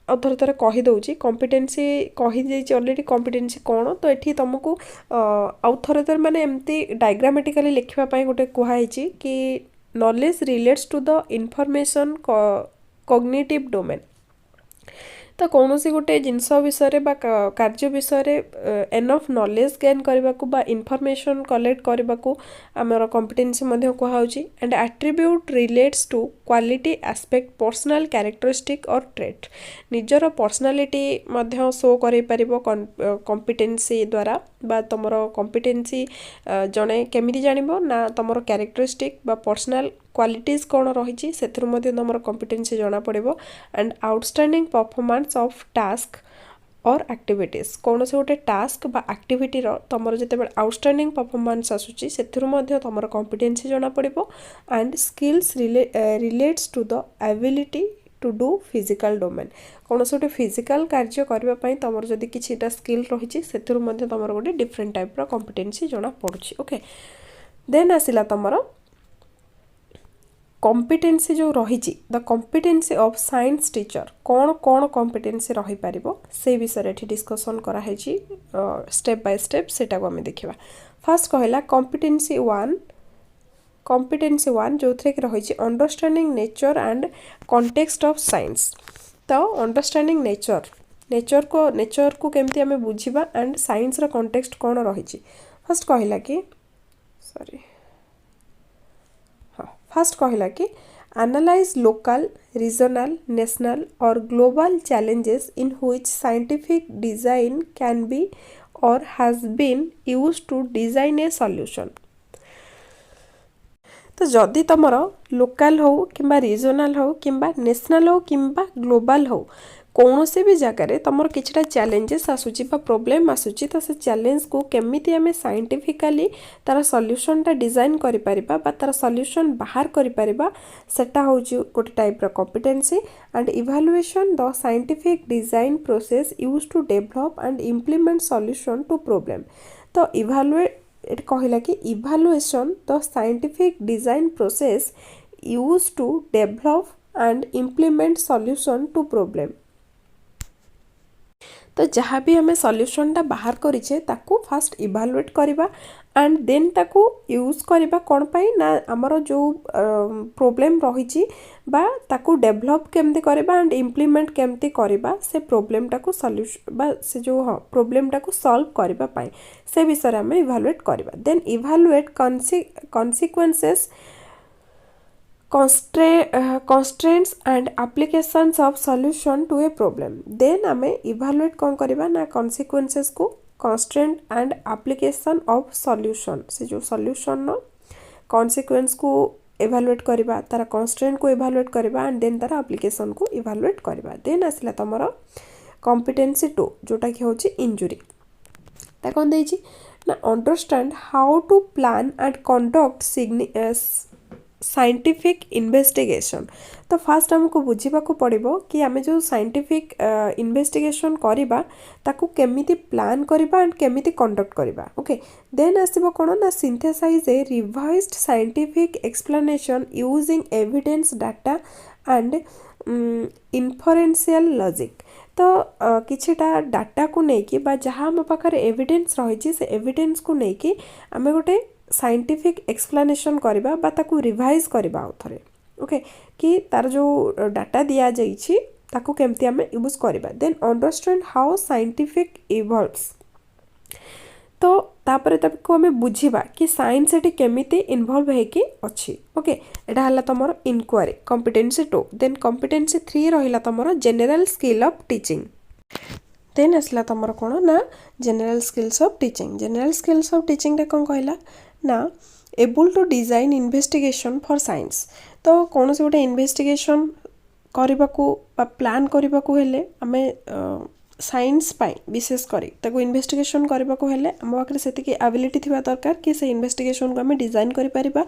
अथर थर कहीदे कॉम्पिटेंसी कहीदे ऑलरेडी कॉम्पिटेंसी कौन तो ये तुमको आउ थर थर माने एमती डायग्रामेटिकली लिखापी गोटे कहुई कि knowledge relates to the information cognitive domain तो कौन सी गोटे जिनस विषय कार्य विषय एनफ नॉलेज गेन करने को बा इनफॉरमेशन कलेक्ट करने को आमर कॉम्पिटेंसी कहुची and attribute relates to quality aspect personal characteristic और ट्रेट निजर पर्सनालिटी शो कर कॉम्पिटेंसी द्वारा बा तुमर कॉम्पिटेंसी जड़े केमी जानिबो ना तुमर कैरेक्टरिस्टिक बा पर्सनल क्वालिटीज कौन रही से तुम कॉम्पिटेंसी जना पड़ो and outstanding performance of task और एक्टिविटीज कौन से गोटे टास्क बा एक्टिविटी तुम जो आउटस्टैंडिंग परफॉर्मेंस आसूची से तुम कॉम्पिटेंसी जना पड़ो and skills relates to the ability to do physical domain कौन से गोटे फिजिकल कार्य करने तुम जदि किसी स्किल रही से तुम गोटे डिफरेंट टाइप कॉम्पिटेंसी जना पड़ुची ओके देन आसिला तुम कॉम्पिटेंसी जो रही the competency of science teacher कौन कौन कॉम्पिटेंसी रही पारिबो से विषय ये डिस्कसन कराई स्टेप बाय स्टेप सेटा को आम देखा फास्ट कहला कॉम्पिटेंसी वन जो थे कि रही understanding nature and context of science तो अंडरस्टैंडिंग नेचर को केमती आम बुझा एंड साइंस रो कॉन्टेक्स्ट कौन रही फास्ट कहला कि सॉरी फर्स्ट कहला कि एनालाइज लोकल रीजनल नेशनल और global challenges in which scientific design can be और has been used to design a solution तो जदि तुमर लोकल हो कि रीजनल हो कि नेशनल हो कि ग्लोबल हो कौन से भी जगार तुम किछटा चैलेंजेस आसूची प्रोब्लेम आसूची तो से चैलेंज को केमिति आमे साइंटिफिकली तार सॉल्यूशन टा डिजाइन करि परिबा बा तार सॉल्यूशन बाहर करि परिबा सेटा होची गोटे टाइप रो competency and evaluation the scientific design process used to develop and implement solution to problem तो इवैल्यूएट कहला कि evaluation the scientific design process used to develop and implement solution to problem तो जहाँ भी हमें सॉल्यूशन टा बाहर करिछे ताकू फास्ट इवैल्यूएट करबा एंड देन ताकू यूज करबा कोन पई ना हमर जो प्रॉब्लम रहिछि बा ताकू डेवलप केमते करबा एंड इंप्लीमेंट केमते करबा से प्रॉब्लम टाकू सॉल्यूशन बा से जो प्रॉब्लम टाकू सॉल्व करबा पई से विषय हमें इवैल्यूएट करबा then evaluate consequences constraints and applications of solution to a problem then हमें evaluate कौन करिबा ना consequences को constraint and application of solution से जो solution नो consequence को evaluate करिबा तारा constraint को evaluate करिबा and then तारा application को evaluate करिबा then आसिला तमरो competency 2 जोटा कि होची injury ता कोन देछि ना understand how to plan and conduct scientific investigation तो फास्ट हमको बुझा पड़ो कि आम जो साइंटिफिक इन्वेस्टिगेशन करवा ताकू केमिति प्लान करवा एंड केमिति कंडक्ट करवा ओके देन आसीबो कोन ना synthesise a revised scientific explanation using evidence data and inferential logic तो किछटा डाटा को लेकिन बा जहाँ आम पाखे एविडेंस रही से एविडेंस को लेकिन आम गोटे साइंटिफिक एक्सप्लेनेशन करबा बा ताकू रिवाइज करबा उथरे ओके कि तार जो डाटा दिया जाइछि ताकू केमती हमें यूज करबा then understand how scientific evolves तो तापर ताको आमे बुझिबा कि साइंस एटी केमिति इन्वॉल्व हेकी अछि ओके एटा हला तमरो इनक्वारी कॉम्पिटेंसी 2 देन कॉम्पिटेंसी 3 रहिला तमरो general skill of teaching then असला तमरो कोन ना जनरल स्किल्स ऑफ टीचिंग रे कोन कहला ना able to design investigation for science तो कौन से गोटे इन्वेस्टिगेशन करबाकू बा प्लान करबाकू हेले आमे साइंस पाई विशेष करी ताको इन्वेस्टिगेशन करबाकू हेले हम पाखरे सेतिकी एबिलिटी थिबा दरकार कि से इन्वेस्टिगेशन को आमे डिजाइन करि परिबा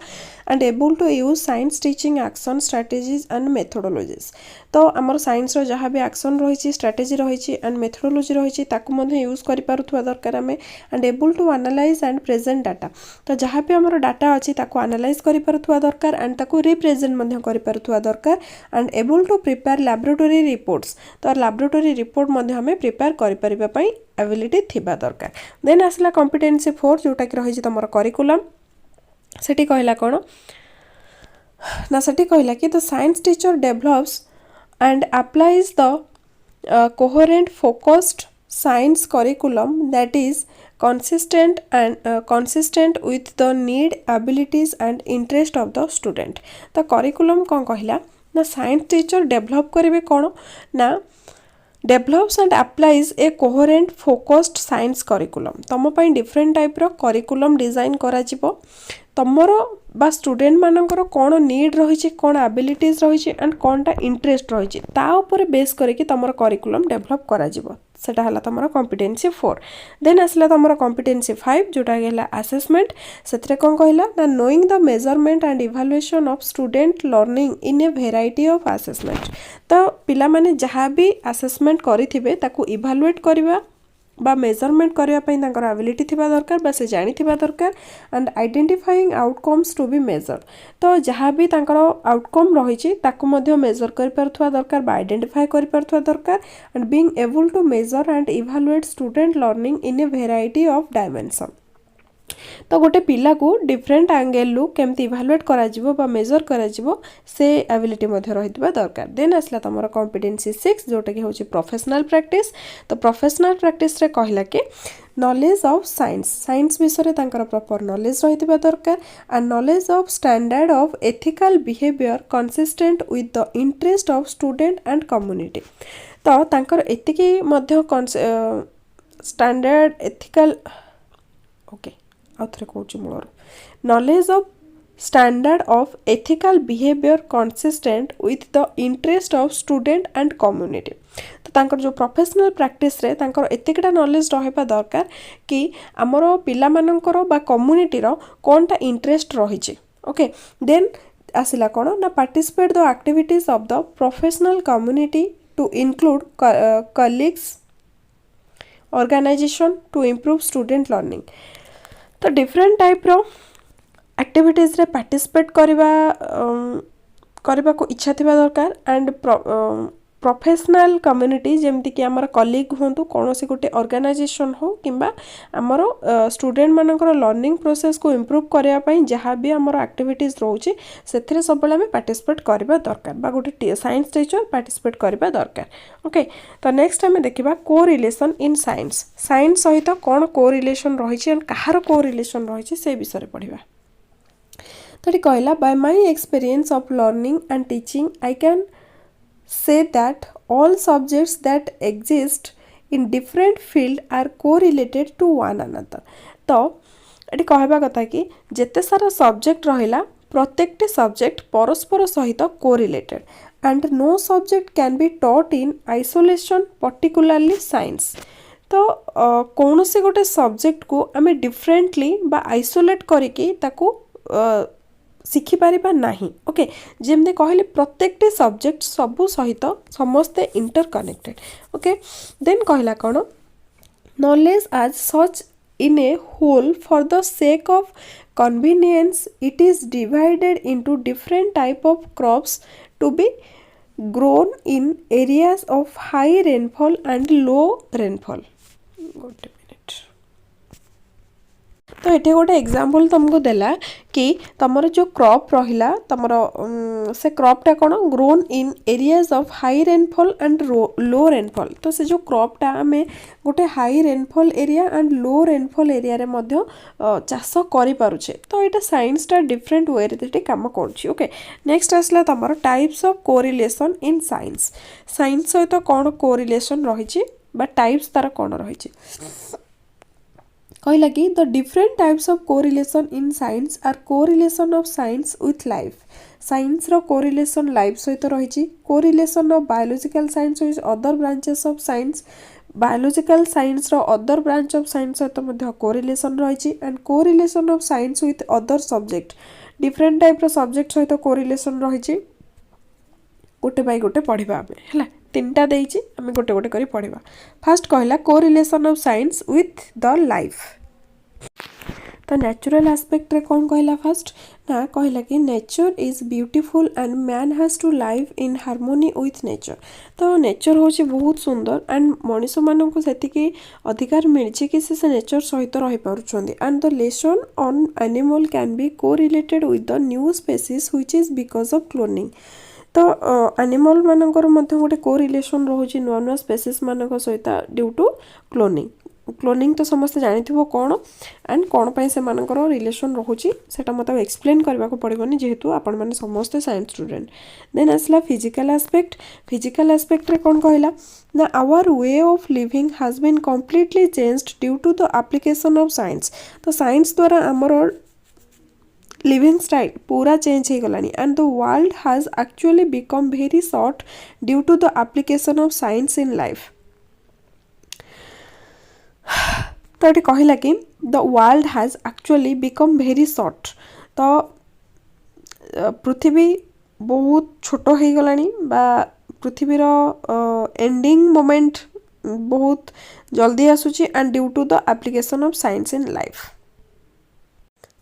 and able to use science teaching action strategies and methodologies तो हमर साइंस रो जहां भी एक्शन रहिछि स्ट्रेटजी रहिछि एंड मेथोडोलॉजी रहिछि ताको मध्ये यूज करि पारुथबा दरकार आमे and able to analyse and present data तो जहां भी हमर डाटा अछि ताको एनालाइज करि पारुथबा दरकार एंड ताको रिप्रेजेंट मध्ये करि पारुथबा दरकार and able to prepare laboratory reports तो लैबोरेटरी रिपोर्ट मध्ये हमें प्रिपेयर करि परिबा पई एबिलिटी थिबा दरकार देन आसला कॉम्पिटेंसी 4 जोटा कि रहिछि तमरो करिकुलम सेठी कहला कोन ना सेठी कहला कि the science teacher develops and applies the coherent focused science curriculum that is consistent with the need abilities and interest of the student तो curriculum कौन कहला ना science teacher develop करेबे कौन ना develops and applies a coherent focused science curriculum तम पई different type रो curriculum design करा जिवो तमरो बा स्टूडेंट मानकर कौन नीड रही कौन एबिलिटीज रही एंड कौनटा इंटरेस्ट रही ता ऊपर बेस करके तमर करिकुलम डेवलप करा जिवो सेटा हला तमर कॉम्पिटेंसी 4 देन आसला तमर कॉम्पिटेंसी 5 जोटा गेला असेसमेंट सेतरे कोन कहला ना knowing the measurement and evaluation of student learning in a variety of assessment तो पिला माने जहां भी असेसमेंट करिथिबे ताकू इवैल्यूएट करबा बा मेजरमेंट करबा पई तांकर एबिलिटी थिबा दरकार बा से जानि थिबा दरकार and identifying outcomes to be measure तो जहां भी तांकर आउटकम रहिछि ताकू मध्ये मेजर कर परथवा दरकार बा आइडेंटिफाई कर परथवा दरकार and being able to measure and evaluate student learning in a variety of dimension तो गोटे पिला को डिफरेंट एंगल रु केमती इवैल्यूएट करा जिवो बा मेजर करा जिवो से एबिलिटी मध्ये रहितबा दरकार देन आसला तमरो कॉम्पिटेंसी 6 जोटा कि होची प्रोफेशनल प्रैक्टिस तो प्रोफेशनल प्रैक्टिस रे कहला के नॉलेज ऑफ साइंस विषय रे तांकर प्रॉपर नॉलेज रहितबा दरकार and knowledge of standard of ethical behaviour consistent with the interest of student and community तो तांकर एतिकी मध्ये स्टैंडर्ड एथिकल ओके आउथरे कहूँ Müller knowledge of standard of ethical behaviour consistent with the interest of student and community तो तांकर जो प्रोफेशनल प्रैक्टिस रे तांकर एतिकटा नॉलेज रहबा दरकार कि हमरो पिला मानकर बा कम्युनिटी रो कोनटा इंटरेस्ट रहिछि ओके देन आसिला कोन ना participate the activities of the professional community to include colleagues organisation to improve student learning तो डिफरेंट टाइप रो एक्टिविटीज रे पार्टिसिपेट करबा को इच्छा थिबा दरकार एंड प्रोफेशनल कम्युनिटी जेमति कि हमर कलीग होंतु कोनोसी गोटे ऑर्गेनाइजेशन हो किंबा हमर स्टूडेंट मानकर लर्निंग प्रोसेस को इंप्रूव करबा पई जहां भी हमर एक्टिविटीज रहउची सेथिरे सबले हम पार्टिसिपेट करबा दरकार बा गोटे साइंस टीचर पार्टिसिपेट करबा दरकार ओके तो नेक्स्ट हम देखिबा को रिलेशन इन साइंस सहित कोन को रिलेशन रहिछि एंड कहार को रिलेशन रहिछि से विषय पढिबा तो कहला by my experience of learning and teaching I can say that all subjects that exist in different field are correlated to one another तो एटी कहबा कथा कि जेते सारा सब्जेक्ट रहिला प्रत्येकटी सब्जेक्ट परस्पर सहित correlated and no subject can be taught in isolation particularly science तो कौन से गोटे सब्जेक्ट को आमे डिफरेंटली बा आइसोलेट करिके ताको शिखि पारिबा नाही ओके जेमते कहले प्रत्येकटी सब्जेक्ट सबु सहित समस्ते इंटरकनेक्टेड ओके देन कहला कोन knowledge as such in a whole for the sake of convenience it is divided into different type of crops to be grown in areas of high rainfall and low rainfall गोटे मिनिट तो ये गोटे एग्जांपल तुमको देला कि तमर जो क्रॉप रहिला तमर से क्रॉपटा कौन grown in areas of high rainfall and low rainfall तो से जो क्रॉपटा आम गोटे high rainfall area and low rainfall area रे मध्य चाष करि पारुछे तो एटा साइंसटा डिफरेंट वे रे काम करूछि ओके नेक्स्ट आसला तमर types of correlation in science science सहित कौन कोरिलेशन रहिछि बा टाइप्स तार कौन रहिछि कहला कि the different types of correlation in science are correlation of science with life science रो कोरिलेशन लाइफ सहित रहिछि correlation of biological science with other branches of science biological science रो अदर ब्रांच ऑफ साइंस सहित मध्य कोरिलेशन रहिछि and correlation of science with other subject different type रो सब्जेक्ट सहित कोरिलेशन रहिछि गोटे बाय गोटे पढ़िबा आमे हैला तीनटा देइछि आमे गोटे गोटे करी पढ़िबा फर्स्ट कहला correlation of science with the life तो नेचुरल एस्पेक्ट रे कौन कहला फर्स्ट ना कहला कि nature is beautiful and man has to live in harmony with nature तो नेचर होची बहुत सुंदर एंड मनुष्य मान को सेतिकी अधिकार मिलछि कि से नेचर सहित रहि पारुछन्ती and the lesson on animal can be correlated with the new species which is because of cloning तो एनिमल मानकर मध्य गोटे कोरिलेशन रोचे नुआ नुआ स्पेसीज मान सहित ड्यू टू क्लोनिंग क्लोनिंग तो समस्त जानिथिबो कौन एंड कौन पाई से मानकर रिलेशन रोचे सेटा मत एक्सप्लेन करबा को पड़िबनी जेहेतु आपण माने समस्त साइंस स्टूडेंट देन आसला फिजिकल एस्पेक्ट रे कौन कहला ना our way of living has been completely changed due to the application of science तो साइंस द्वारा हमर लिविंग स्टाइल पूरा चेंज हो गलानी and the world has actually become very short due to the application of science in life तो ये कहला कि the world has actually become very short तो पृथ्वी बहुत छोट हो गलानी बा पृथ्वीर एंडिंग मोमेंट बहुत जल्दी आसुची and due to the application of science in life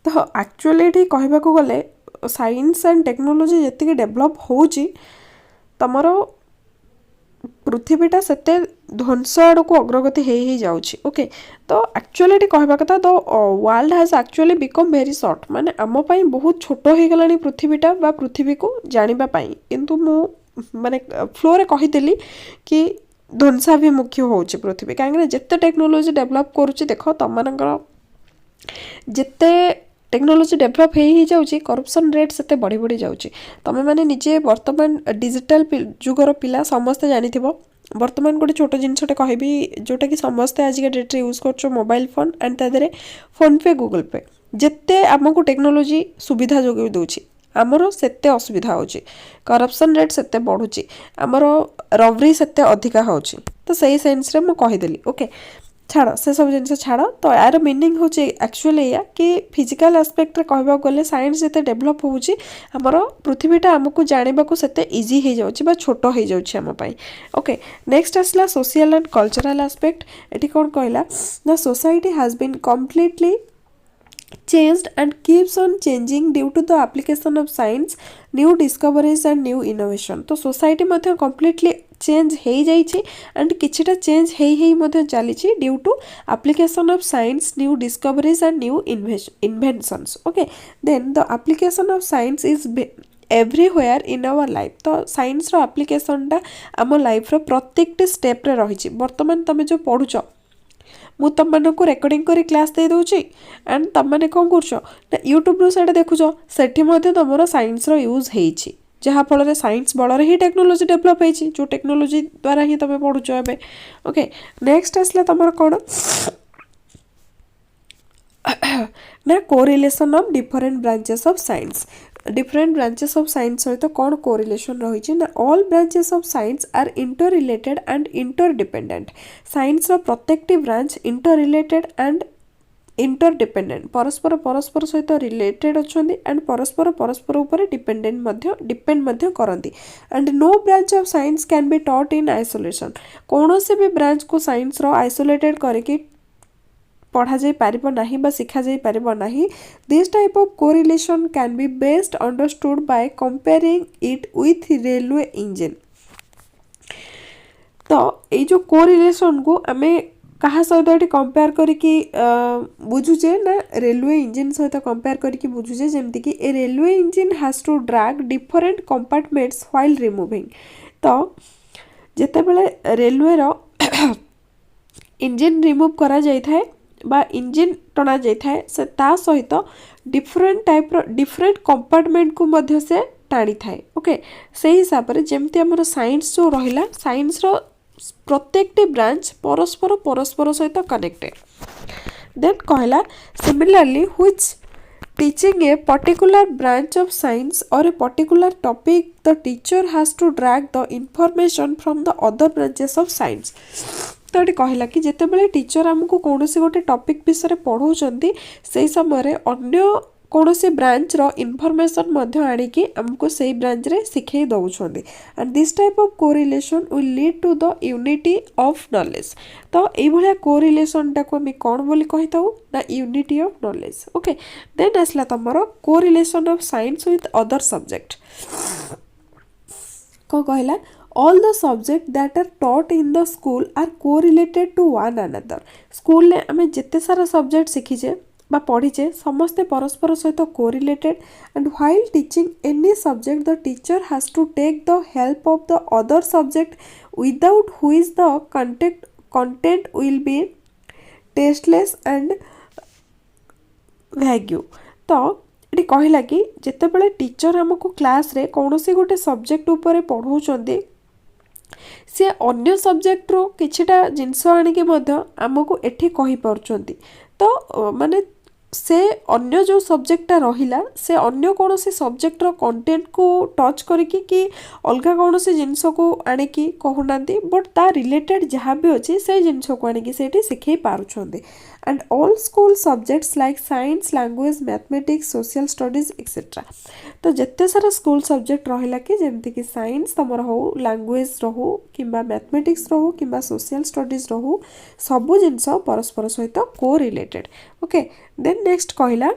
तो एक्चुअली ये कहबा को गले साइंस एंड टेक्नोलॉजी जति डेवलप होची तमर पृथ्वीटा सेते ध्वंस आड़ को अग्रगति हे जाउची ओके तो एक्चुअली ये कहबा कथा तो world has actually become very short माने आम पई बहुत छोट हो गलानी पृथ्वीटा बा पृथ्वी को जानिबा पई किंतु मु माने फ्लो रे कहिदेली कि ध्वंसाभिमुखी होची पृथ्वी काहे जेते टेक्नोलॉजी डेवलप करूची देखो तमनकर जिते टेक्नोलॉजी डेवलप हो जाऊँगी करप्शन रेट से बढ़ी बढ़ी जाऊँगी तुम मैंने निजे बर्तमान डिजिटल जुगर पिला समस्ते जानी बर्तमान गोटे छोट जिनसटे कहबी जोटा कि समस्ते आज डेट यूज कर मोबाइल फोन एंड तादे फोन पे गूगल पे जिते आमको टेक्नोलॉजी सुविधा जोगे दूची आमर सेते असुविधा होची करप्शन रेट सेते बढ़ुची आमर रबरी सेते अधिका होची तो सही सेंस रे मु कहिदेली ओके छाड़ से सब जिन छाड़ तो यार मीनिंग हूँ एक्चुअली या कि फिजिकल एस्पेक्ट रे कहबा गले साइंस जिते डेवलप होउची हमर पृथ्वीटा हमको जानबा को सेते इजी हो जाउची बा छोट हो जाउची हम पई ओके नेक्स्ट आसला सोशल एंड कल्चरल एस्पेक्ट एटी कोन कहला the society has been completely changed and keeps on changing due to the application of science new discoveries and new innovation तो सोसाइटी मध्य completely चेंज हो जाइए एंड किछिटा चेंज हो चली due to application of science new discoveries and new inventions okay then the application of science is everywhere in our life तो साइंस रो एप्लीकेशनटा आम लाइफ रो प्रत्येक स्टेप रे रही बर्तमान तुम जो पढ़ुच मु तुम को रेकर्डिंग करी क्लास दे दूची एंड तुम मैंने कौन कर यूट्यूब रू साइड देखुच सेठी मध्य तुमर साइंस रो यूज होइछि जहाँ फल साइंस बल ही टेक्नोलॉजी डेवलप होइछि जो टेक्नोलॉजी द्वारा ही तुम पढ़ुच एबे ओके नेक्स्ट आसला तुमर कौन ना correlation of different branches of science different branches of science सहित कौन कोरिलेशन रही ना all branches of science are interrelated and interdependent science रो प्रत्येकटी branch interrelated and interdependent परस्पर परस्पर सहित रिलेटेड अच्छी एंड परस्पर परस्पर ऊपर डिपेंड करती and no branch of science can be taught in isolation कौन से भी ब्रांच को साइंस रो आइसोलेटेड करके पढ़ा जाई पारिबो नाही बा सिखा जाई पारिबो नाही this type of correlation can be best understood by comparing it with railway engine तो ये जो कोरिलेशन को आमे कहा सहित ये कंपेयर करके बुझुचे ना रेलवे इंजिन सहित कंपेयर करके बुझुचे जमती कि a railway engine has to drag different compartments while removing. तो जेते बेले रेलवे रो इंजिन रिमूव करा जाय थाए बा इंजिन टना जाय थाए से ता सहित डिफरेंट टाइप रो डिफरेंट कंपार्टमेंट को मध्य से टाणी थाए। ओके से हिसाब रे जेमती हमर साइंस जो रहिला साइंस रो प्रत्येकटी ब्रांच परस्पर परस्पर सहित कनेक्टेड। देन कहला similarly which teaching a particular branch of science or a particular topic the teacher has to drag the information from the other branches of science। तो ये कहला कि जितेबाला टीचर आमको कौन गोटे टॉपिक विषय पढ़ाऊँच से समय अन्य कौन ब्रांच रो इनफॉरमेशन मध्य आनिकी आमको से ब्रांच रे सिखे दौरान and this type of correlation will lead to the unity of knowledge. तो ये कोरिलेशन टाको आम कौन बोली कही थाउ ना unity of knowledge. Okay then आसला तुमर correlation of science with other subject. कौन कहला all the subjects that are taught in the school are correlated to one another। School ने आम जिते सारा सब्जेक्ट शिखीचे बा पढ़ीचे समस्ते परस्पर सहित correlated and while teaching any subject the teacher has to take the help of the other subject without which the content will be tasteless and vague. तो ये कहला कि जितेबाला टीचर आमको क्लास रे कौन गोटे सब्जेक्ट उपरे पढ़ाऊँ सी अन्य सब्जेक्ट रो किछिटा जिनस आनिके मध्य आमको एठी कहि पारुचंती। तो माने से अन्य जो सब्जेक्टा रहिला से अन्य कौन सब्जेक्ट रो कंटेंट को टच करिकी कि अलगा कौन जिनस को आनिकी कहूनांती बट ता रिलेटेड जहाँ भी अच्छी से जिनस को आनिकी सेठी सिखै पारुचंती। And all school subjects like science language mathematics social studies etcetera. तो जिते सारा स्कूल सब्जेक्ट रहिला कि जेमती कि साइंस तमर हो लैंग्वेज रहू किंबा मैथमेटिक्स रहू किंबा सोशल स्टडीज रहू सबु जिनस परस्पर सहित को रिलेटेड। ओके देन नेक्स्ट कहला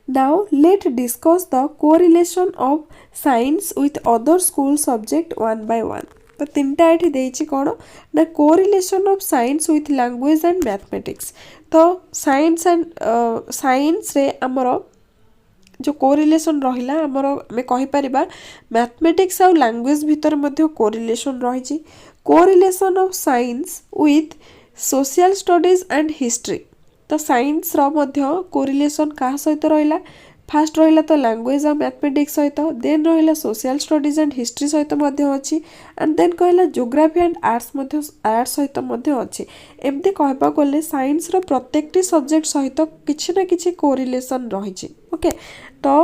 now let discuss the correlation of science with other school subject one by one। तो तीनटा ये देछि कौन ना correlation of science with language and mathematics. तो साइंस एंड साइंस रे हमर जो कोरिलेशन रहिला हमर आम कहि परिबा मैथमेटिक्स और लैंग्वेज भितर मध्य कोरिलेशन रही। Correlation of science with social studies and history. तो साइंस रो मध्य कोरिलेशन का सहित रहिला फास्ट रहिला तो लैंग्वेज और मैथमेटिक्स सहित देन रहिला सोशल स्टडीज एंड हिस्ट्री सहित मध्य अछि एंड देन कहला geography and arts Madhya arts सहित मध्य अछि। एमती कहबा गले साइंस रो प्रत्येकटी सब्जेक्ट सहित किछि ना किछि कोरिलेशन रहिछि। ओके तो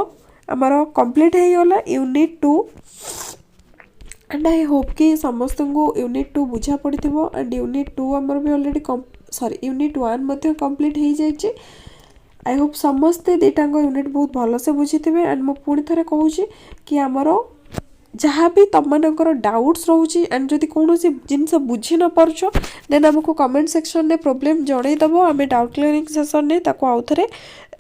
हमर कंप्लीट हे गला यूनिट 2 एंड आई होप कि समस्त को यूनिट 2 बुझा पड़िथिबो एंड यूनिट 2 हमर भी ऑलरेडी सॉरी यूनिट 1 मध्य कंप्लीट हे जाइछि। आई होप समस्ते दुटाक यूनिट बहुत भल से बुझी थे एंड मु पुणी थे कहूँ कि आमर जहाँ भी तुम मानकर डाउट्स रोचे एंड जदि कौन जिनस बुझी न पार्छ देन आमको कमेंट सेक्शन में प्रोब्लेम जनईदेव आम डाउट क्लियरिंग सेसन में आउ थे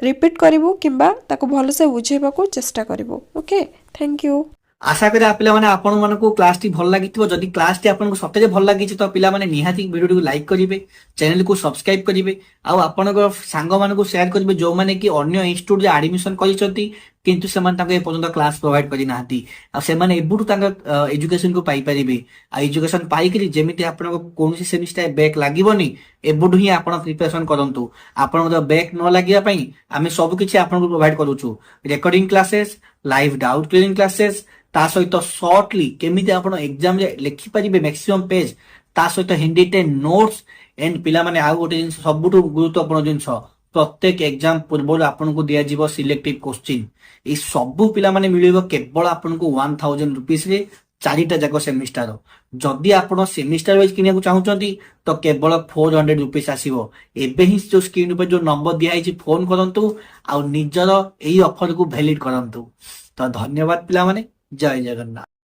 रिपीट करूँ कि भल से बुझेबा को चेष्टा करूँ। Okay thank you. आशा करी पिला माने आपण मानकु क्लास टी भल लागिथिबो। जदि क्लास टी आपनको सतेजे भल लागिछि तो पिला माने निहाती वीडियो को लाइक करिवे चैनल को सब्सक्राइब करिवे आ आपनको सांग मानकु शेयर करिवे जो माने कि अन्य इंस्टीट्यूट जे एडमिशन करिसथि किंतु सेमान ताके पर्यंत क्लास प्रोवाइड करि नाहती आ सेमाने एबुटु ताका एजुकेशन को पाई परिबे आ एजुकेशन पाई करी जेमिति आपनको कोनोसी सेमिस्टर बैक लागिबोनी एबुटु ही आपण प्रिपरेशन करंतु। आपनको जो बैक न लागिया पई आमे सब किछि आपनको प्रोवाइड करूछु recording classes live doubt clearing classes ता सहित शॉर्टली केमिति आपण एग्जाम रे लिखि परिबे मैक्सिमम पेज ता सहित हिंदी टे नोट्स एंड पिला माने आ गोटे जिंस सबुटु गुरुत्वपूर्ण जिंस प्रत्येक एग्जाम पूर्व आपको दिया जीवो सिलेक्टिव क्वेश्चन ए सबु पिला माने मिलिबो केवल आपको 1000 रुपीस रे 4टा जाक सेमिस्टर। जदि आपण सेमिस्टर वाइज किनिया को चाहउचंती तो केवल 400 रुपीस आसीबो। एबे ही जो स्क्रीन पे जो नंबर दिया है फोन करंतु आ निजर एई ऑफर को वैलिड करंतु। तो धन्यवाद पिला माने जय जगन्नाथ।